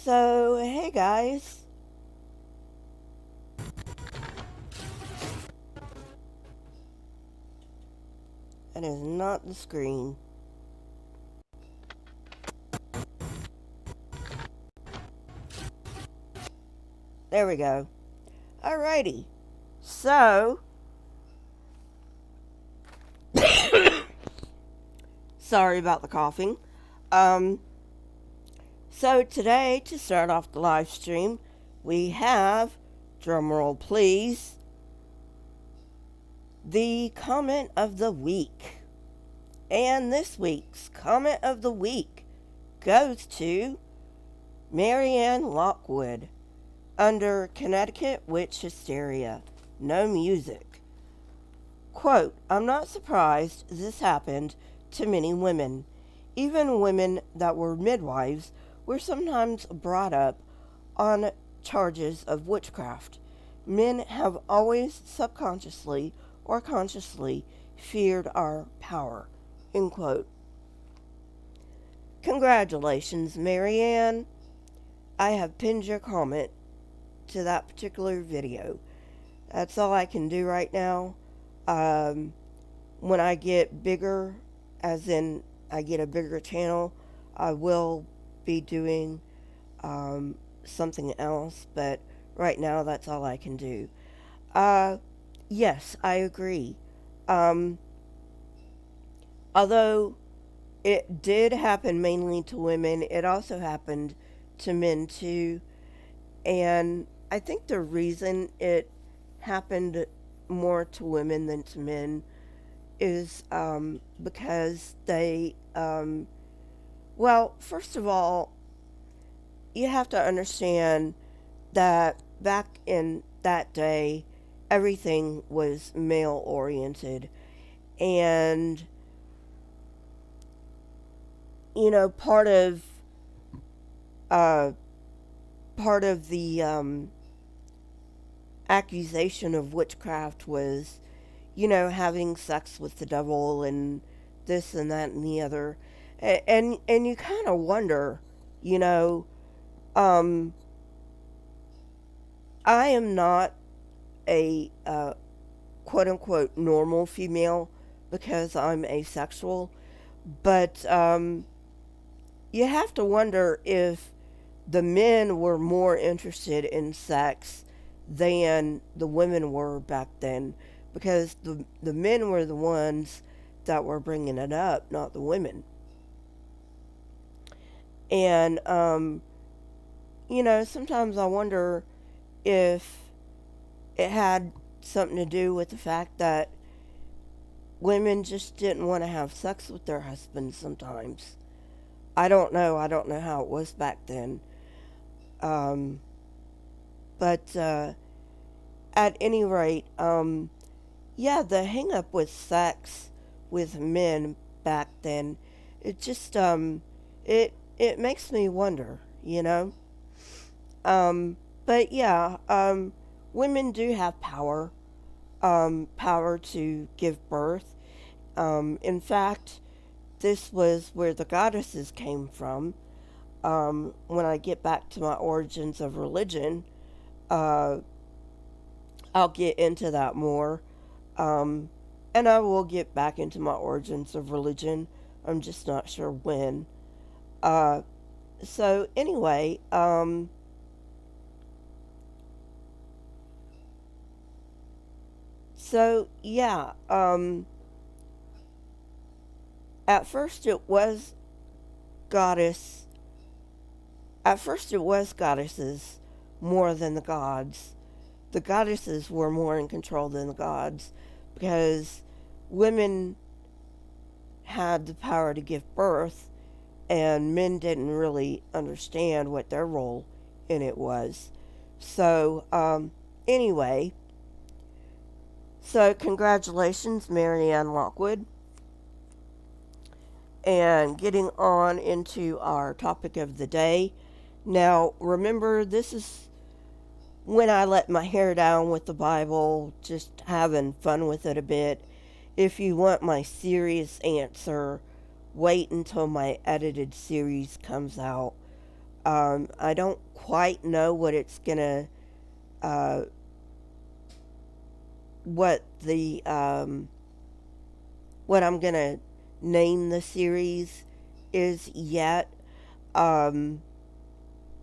So, hey guys. That is not the screen. There we go. Alrighty. So, sorry about the coughing. Um, so today, to start off the live stream, we have, drumroll please, the comment of the week. And this week's comment of the week goes to Maryann Lockwood under Connecticut Witch Hysteria. No music. Quote, I'm not surprised this happened to many women. Even women that were midwives were sometimes brought up on charges of witchcraft. Men have always subconsciously or consciously feared our power. End quote. Congratulations, Maryann. I have pinned your comment to that particular video. That's all I can do right now. When I get bigger, as in I get a bigger channel, I will be doing something else, but right now that's all I can do. Yes, I agree. Although it did happen mainly to women, it also happened to men too. And I think the reason it happened more to women than to men is because they, well, first of all, you have to understand that back in that day, everything was male oriented. And, you know, uh, part of the accusation of witchcraft was, you know, having sex with the devil and this and that and the other. And you kind of wonder, you know, um, I am not a quote unquote normal female because I'm asexual, but you have to wonder if the men were more interested in sex than the women were back then, because the men were the ones that were bringing it up, not the women. And you know, sometimes I wonder if it had something to do with the fact that women just didn't want to have sex with their husbands sometimes. I don't know. I don't know how it was back then. Um, but at any rate, yeah, the hang up with sex with men back then, it just, it makes me wonder, you know? But yeah, women do have power, power to give birth. In fact, this was where the goddesses came from. When I get back to my origins of religion, uh, I'll get into that more. Um, and I will get back into my origins of religion. I'm just not sure when. Uh, so anyway, so yeah, at first it was goddess, at first it was goddesses more than the gods. The goddesses were more in control than the gods because women had the power to give birth and men didn't really understand what their role in it was. So, anyway, so congratulations, Maryann Lockwood. And getting on into our topic of the day. Now, remember, this is when I let my hair down with the Bible, just having fun with it a bit. If you want my serious answer, wait until my edited series comes out. I don't quite know what it's gonna, uh, what the, what I'm gonna name the series is yet. Um,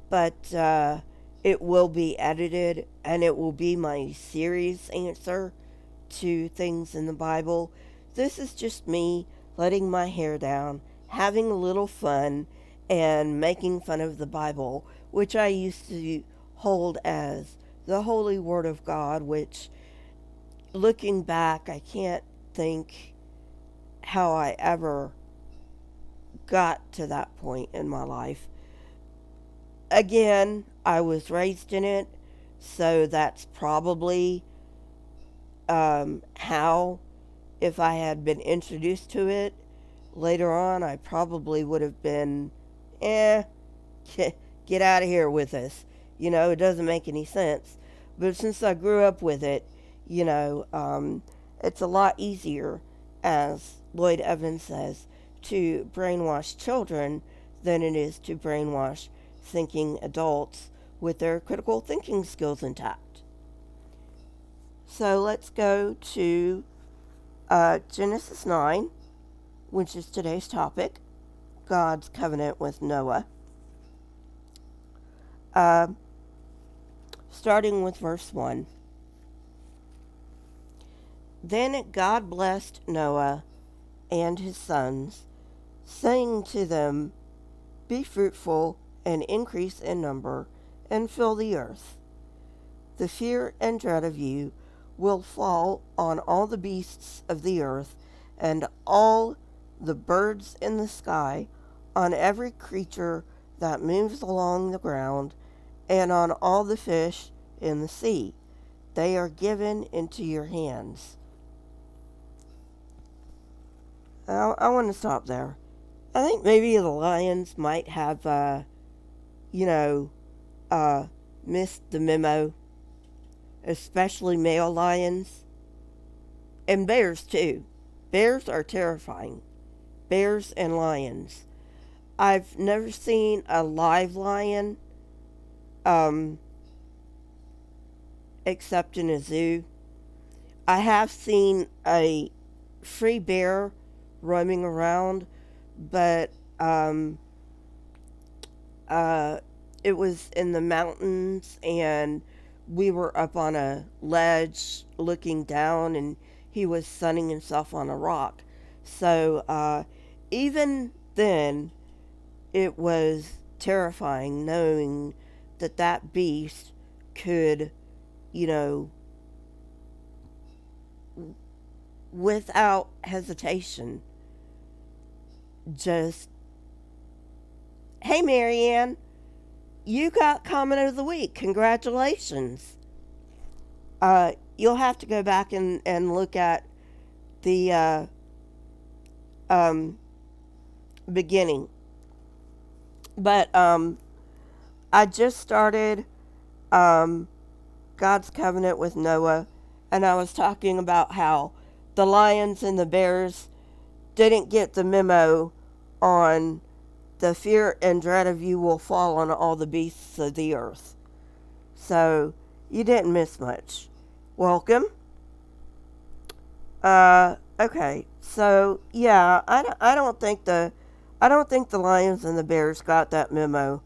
but it will be edited and it will be my series answer to things in the Bible. This is just me letting my hair down, having a little fun, and making fun of the Bible, which I used to hold as the Holy Word of God, which, looking back, I can't think how I ever got to that point in my life. Again, I was raised in it, so that's probably how, if I had been introduced to it later on, I probably would have been, eh, get out of here with this. It doesn't make any sense. But since I grew up with it, it's a lot easier, as Lloyd Evans says, to brainwash children than it is to brainwash thinking adults with their critical thinking skills intact. So let's go to Genesis 9, which is today's topic, God's covenant with Noah. Starting with verse 1. Then God blessed Noah and his sons, saying to them, "Be fruitful and increase in number, and fill the earth. The fear and dread of you will fall on all the beasts of the earth, and all the birds in the sky, on every creature that moves along the ground, and on all the fish in the sea. They are given into your hands." I want to stop there. I think maybe the lions might have, missed the memo, especially male lions, and bears too. Bears are terrifying. Bears and lions. I've never seen a live lion, except in a zoo. I have seen a free bear roaming around, but it was in the mountains, and we were up on a ledge looking down, and he was sunning himself on a rock. So even then, it was terrifying knowing that beast could, without hesitation, just, "Hey, Maryann, you got comment of the week. Congratulations." You'll have to go back and look at the beginning. But I just started God's covenant with Noah, and I was talking about how the lions and the bears didn't get the memo on the fear and dread of you will fall on all the beasts of the earth. So you didn't miss much. Welcome. Okay. So yeah, I don't think the lions and the bears got that memo.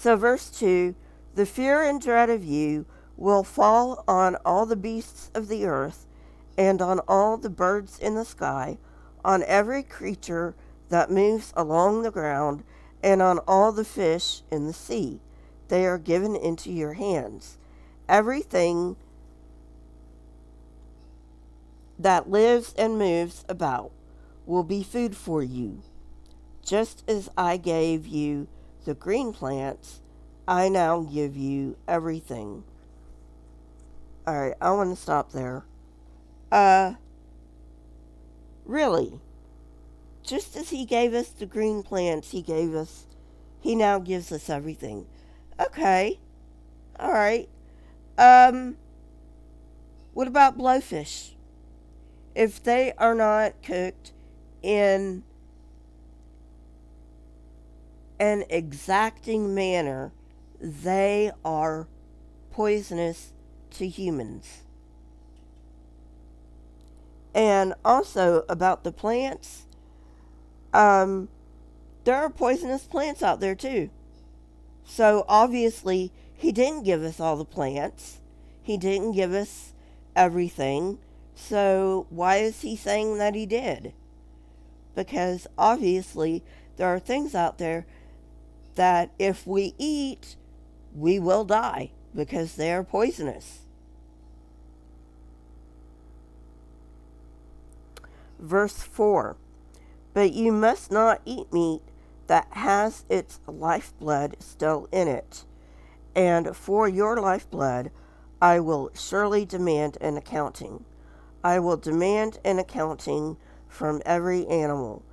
So verse 2, "The fear and dread of you will fall on all the beasts of the earth, and on all the birds in the sky, on every creature that moves along the ground, and on all the fish in the sea. They are given into your hands. Everything that lives and moves about will be food for you. Just as I gave you the green plants, I now give you everything." Alright, I want to stop there. Really? Just as he gave us the green plants, he now gives us everything. Okay. Alright. Um, what about blowfish? If they are not cooked in an exacting manner, they are poisonous to humans. And also about the plants, there are poisonous plants out there too. So obviously, he didn't give us all the plants. He didn't give us everything. So why is he saying that he did? Because obviously, there are things out there that if we eat, we will die because they are poisonous. Verse 4. But you must not eat meat that has its lifeblood still in it. And for your lifeblood, I will surely demand an accounting. I will demand an accounting from every animal,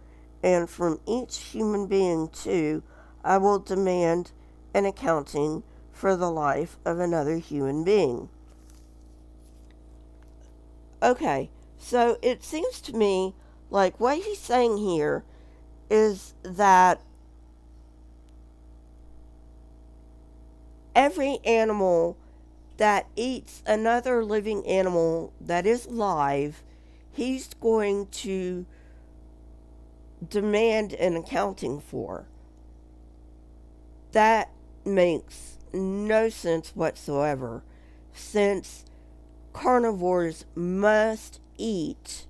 and from each human being too, I will demand an accounting for the life of another human being. Okay, so it seems to me like what he's saying here is that every animal that eats another living animal that is alive, he's going to demand an accounting for. That makes no sense whatsoever, since carnivores must eat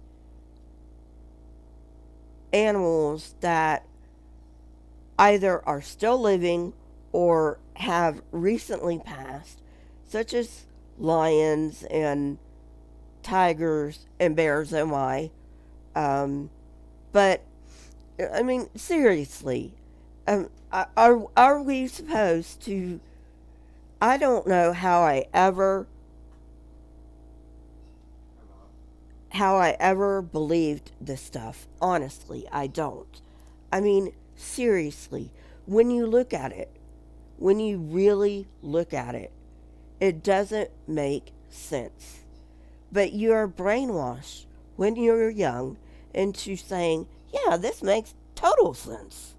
animals that either are still living or have recently passed, such as lions and tigers and bears, oh my. But, I mean, seriously, are we supposed to... I don't know how I ever believed this stuff. Honestly, I don't. I mean, seriously, when you look at it, when you really look at it, it doesn't make sense. But you're brainwashed when you're young into saying, yeah, this makes total sense.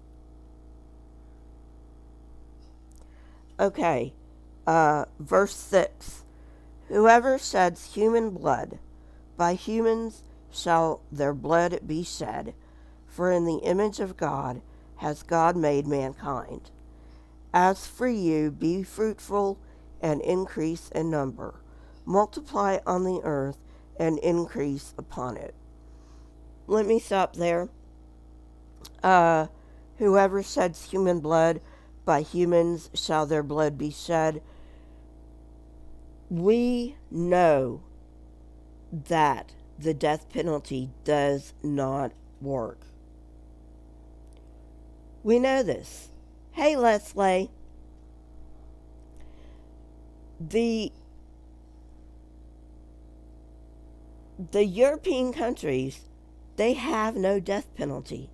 Okay, verse 6. Whoever sheds human blood, by humans shall their blood be shed, for in the image of God has God made mankind. As for you, be fruitful and increase in number. Multiply on the earth and increase upon it. Let me stop there. Whoever sheds human blood, by humans shall their blood be shed. We know that the death penalty does not work. We know this. Hey, Leslie. The European countries, they have no death penalty.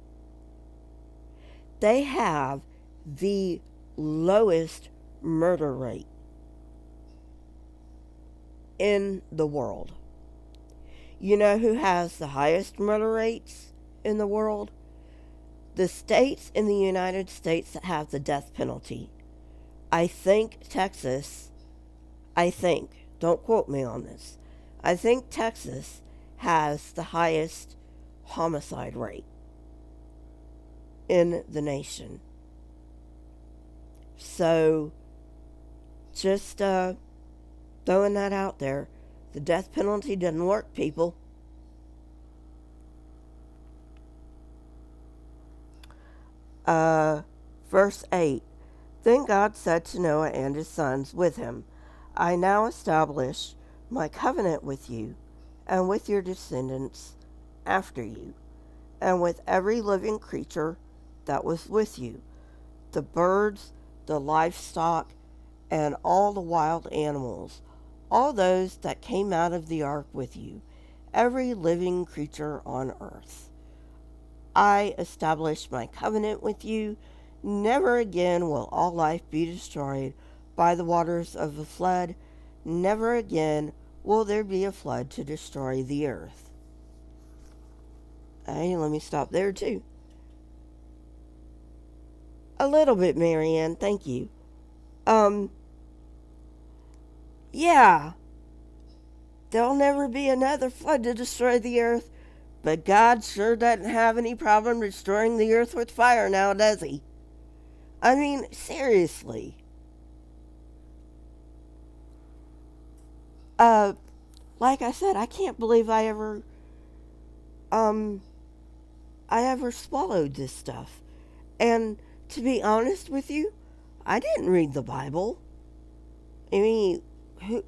They have the lowest murder rate in the world. You know who has the highest murder rates in the world? The states in the United States that have the death penalty. I think Texas, don't quote me on this, I think Texas has the highest homicide rate in the nation. So, just throwing that out there. The death penalty doesn't work, people. Verse 8. Then God said to Noah and his sons with him, I now establish my covenant with you and with your descendants after you, and with every living creature that was with you, the birds, the livestock, and all the wild animals, all those that came out of the ark with you, every living creature on earth. I establish my covenant with you. Never again will all life be destroyed by the waters of the flood. Never again will there be a flood to destroy the earth. Hey, let me stop there too. A little bit, Maryann, thank you. Yeah, there'll never be another flood to destroy the earth, but God sure doesn't have any problem destroying the earth with fire now, does he? I mean, seriously. Like I said, I can't believe um, I ever swallowed this stuff. And to be honest with you, I didn't read the Bible. I mean, who,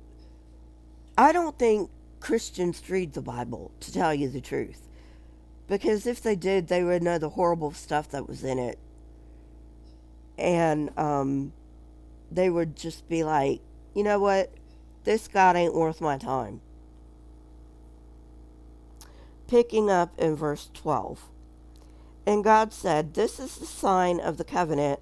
I don't think Christians read the Bible, to tell you the truth. Because if they did, they would know the horrible stuff that was in it. And they would just be like, you know what? This God ain't worth my time. Picking up in verse 12. And God said, "This is the sign of the covenant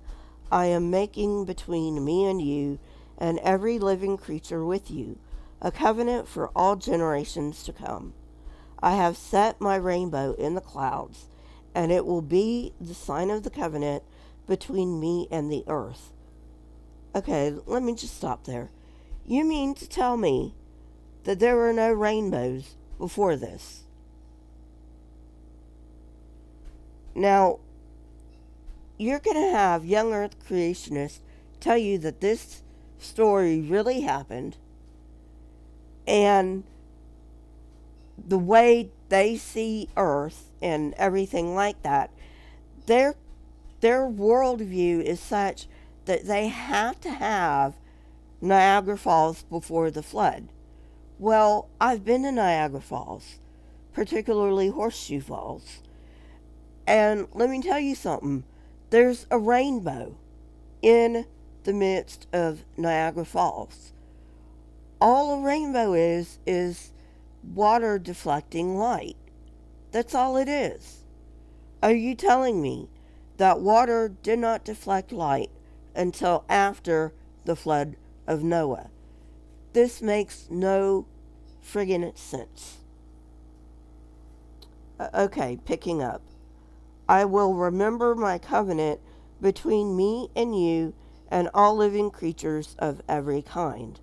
I am making between me and you and every living creature with you, a covenant for all generations to come. I have set my rainbow in the clouds, and it will be the sign of the covenant between me and the earth." Okay, let me just stop there. You mean to tell me that there were no rainbows before this? Now, you're going to have young earth creationists tell you that this story really happened, and the way they see earth and everything like that, their worldview is such that they have to have Niagara Falls before the flood. Well, I've been to Niagara Falls, particularly Horseshoe Falls. And let me tell you something. There's a rainbow in the midst of Niagara Falls. All a rainbow is water deflecting light. That's all it is. Are you telling me that water did not deflect light until after the flood of Noah? This makes no friggin' sense. Okay, picking up. I will remember my covenant between me and you and all living creatures of every kind.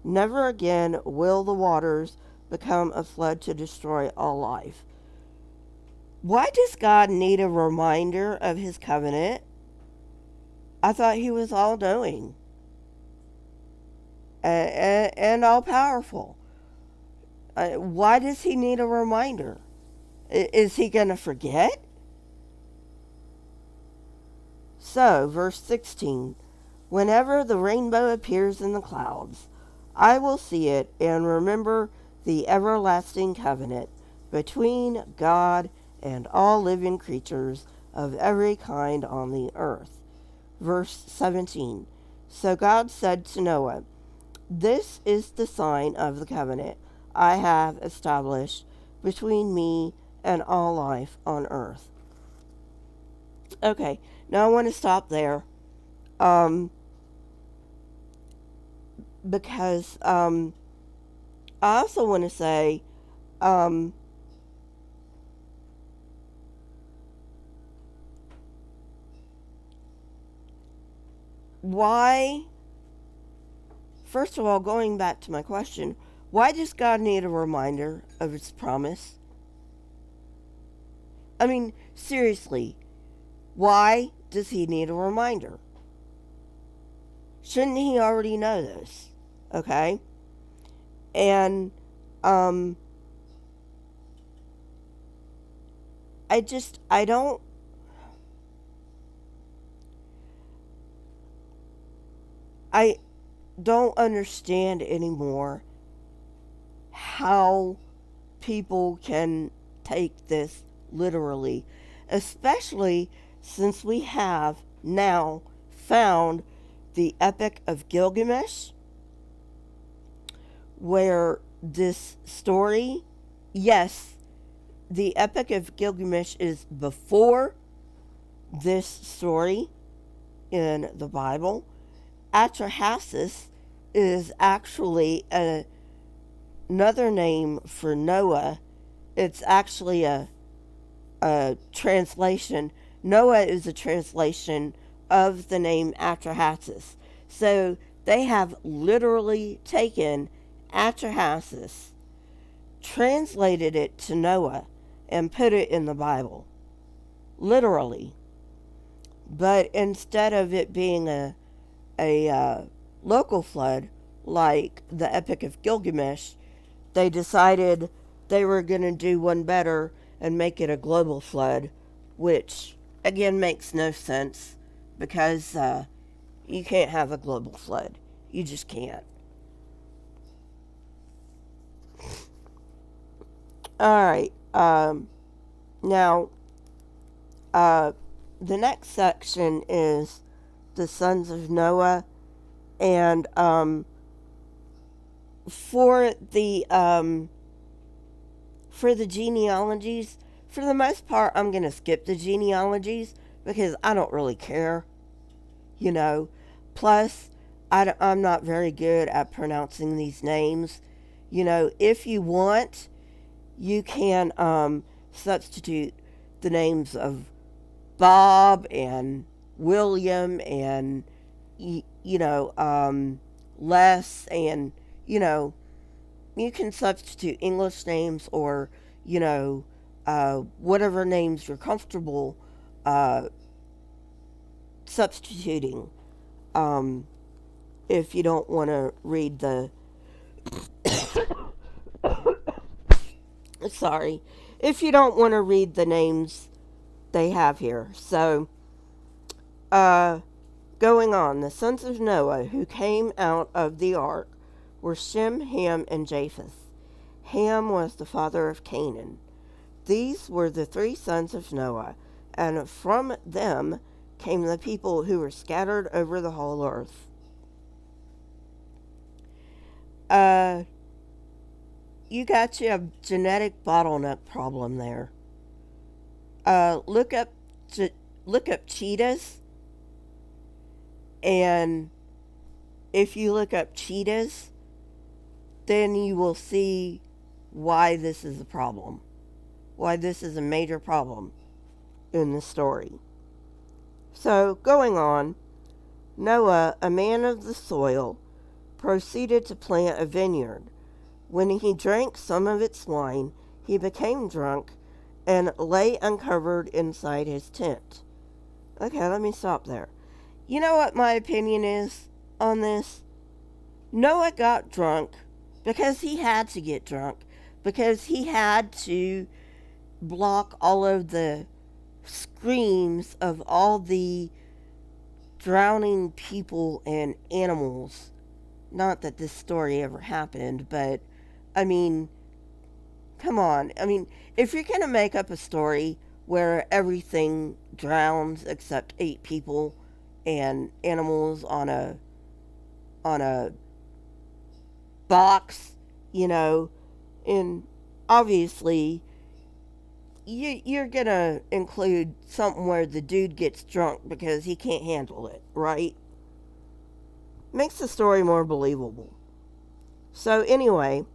Never again will the waters become a flood to destroy all life. Why does God need a reminder of his covenant? I thought he was all knowing and all powerful. Why does he need a reminder? Is he going to forget? So, verse 16, whenever the rainbow appears in the clouds, I will see it and remember the everlasting covenant between God and all living creatures of every kind on the earth. Verse 17, so God said to Noah, this is the sign of the covenant I have established between me and all life on earth. Okay, now I want to stop there because I also want to say why, first of all, going back to my question, why does God need a reminder of his promise? I mean, seriously, why does he need a reminder? Shouldn't he already know this? Okay? And, I don't understand anymore how people can take this literally, especially since we have now found the Epic of Gilgamesh, where this story, yes, the Epic of Gilgamesh is before this story in the Bible. Atrahasis is actually another name for Noah. It's actually a translation. Noah is a translation of the name Atrahasis. So they have literally taken Atrahasis, translated it to Noah, and put it in the Bible. Literally. But instead of it being a local flood like the Epic of Gilgamesh, they decided they were going to do one better and make it a global flood, which again makes no sense because you can't have a global flood. You just can't. Alright, now, the next section is the sons of Noah, and for the genealogies, for the most part, I'm going to skip the genealogies because I don't really care, you know. Plus, I'm not very good at pronouncing these names. You know, if you want, you can substitute the names of Bob and William and, Les, and, you can substitute English names or, whatever names you're comfortable substituting. If you don't want to read the sorry, if you don't want to read the names they have here. So, going on, the sons of Noah who came out of the ark were Shem, Ham, and Japheth. Ham was the father of Canaan. These were the three sons of Noah, and from them came the people who were scattered over the whole earth. You got you a genetic bottleneck problem there. Look up cheetahs, and if you look up cheetahs, then you will see why this is a problem. Why this is a major problem in the story. So, going on, Noah, a man of the soil, proceeded to plant a vineyard. When he drank some of its wine, he became drunk and lay uncovered inside his tent. Okay, let me stop there. You know what my opinion is on this? Noah got drunk because he had to get drunk, because he had to block all of the screams of all the drowning people and animals. Not that this story ever happened, but I mean, come on. I mean, if you're going to make up a story where everything drowns except 8 people and animals on a box, and obviously you're going to include something where the dude gets drunk because he can't handle it, right? Makes the story more believable. So anyway,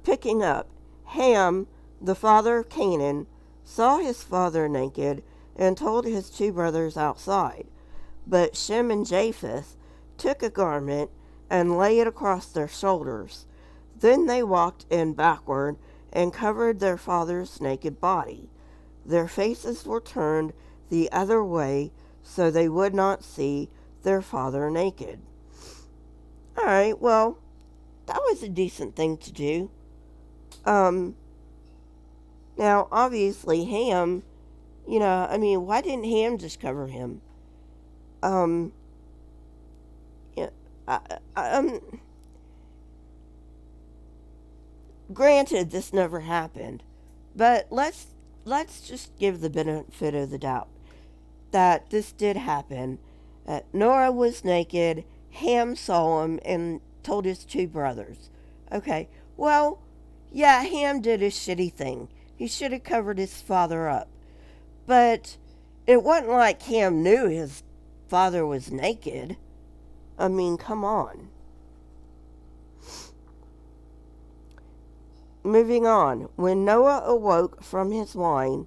picking up, Ham, the father of Canaan, saw his father naked and told his 2 brothers outside. But Shem and Japheth took a garment and lay it across their shoulders. Then they walked in backward and covered their father's naked body. Their faces were turned the other way so they would not see their father naked. Alright, well, that was a decent thing to do. Now, obviously, Ham, why didn't Ham just cover him? Granted, this never happened, but let's just give the benefit of the doubt that this did happen. Noah was naked, Ham saw him and told his 2 brothers. Okay, well, yeah, Ham did a shitty thing. He should have covered his father up. But it wasn't like Ham knew his father was naked. I mean, come on. Moving on. When Noah awoke from his wine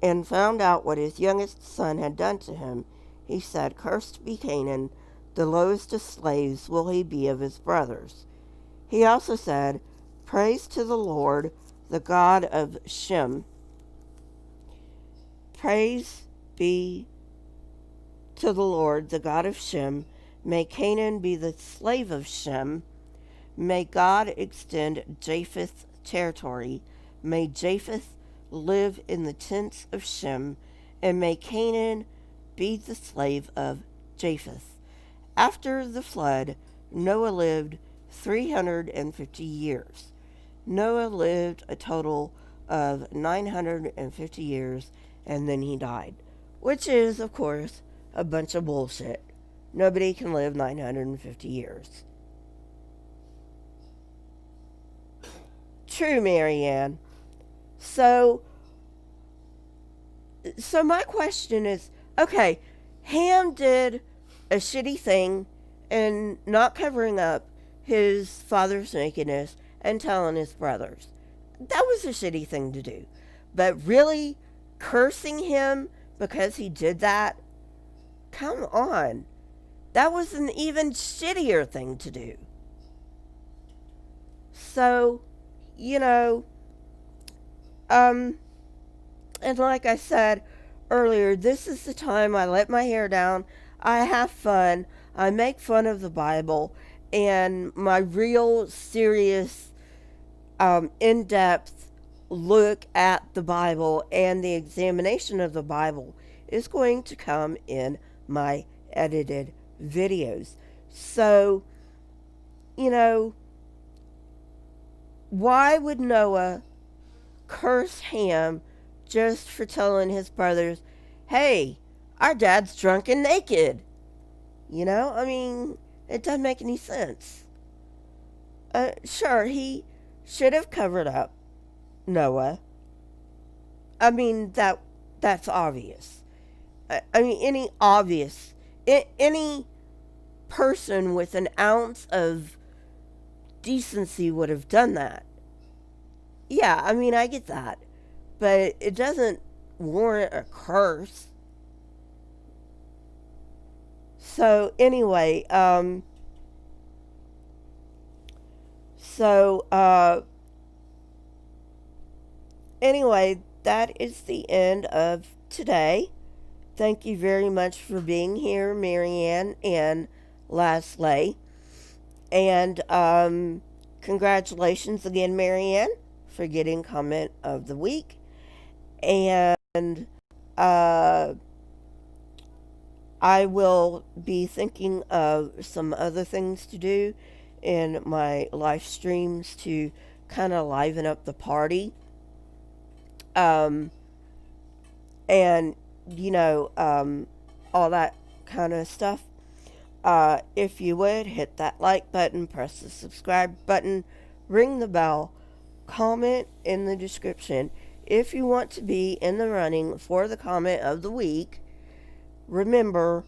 and found out what his youngest son had done to him, he said, "Cursed be Canaan, the lowest of slaves will he be of his brothers." He also said, "Praise to the Lord, the God of Shem. Praise be to the Lord, the God of Shem. May Canaan be the slave of Shem. May God extend Japheth's territory. May Japheth live in the tents of Shem, and may Canaan be the slave of Japheth." After the flood, Noah lived 350 years. Noah lived a total of 950 years, and then he died, which is, of course, a bunch of bullshit. Nobody can live 950 years. True, Maryann. So my question is, okay, Ham did a shitty thing and not covering up his father's nakedness and telling his brothers. That was a shitty thing to do. But really, cursing him because he did that? Come on. That was an even shittier thing to do. So, and like I said earlier, this is the time I let my hair down, I have fun, I make fun of the Bible, and my real serious, in-depth look at the Bible and the examination of the Bible is going to come in my edited videos. So, why would Noah curse Ham just for telling his brothers, "Hey, our dad's drunk and naked"? I mean, it doesn't make any sense. Sure, he should have covered up Noah. I mean, that's obvious. I mean, any person with an ounce of decency would have done that. Yeah, I mean, I get that. But it doesn't warrant a curse. So, anyway, anyway, that is the end of today. Thank you very much for being here, Maryann and Leslie. And congratulations again, Maryann, for getting comment of the week. And I will be thinking of some other things to do in my live streams to kind of liven up the party. And, all that kind of stuff. If you would, hit that like button, press the subscribe button, ring the bell, comment in the description. If you want to be in the running for the comment of the week, remember,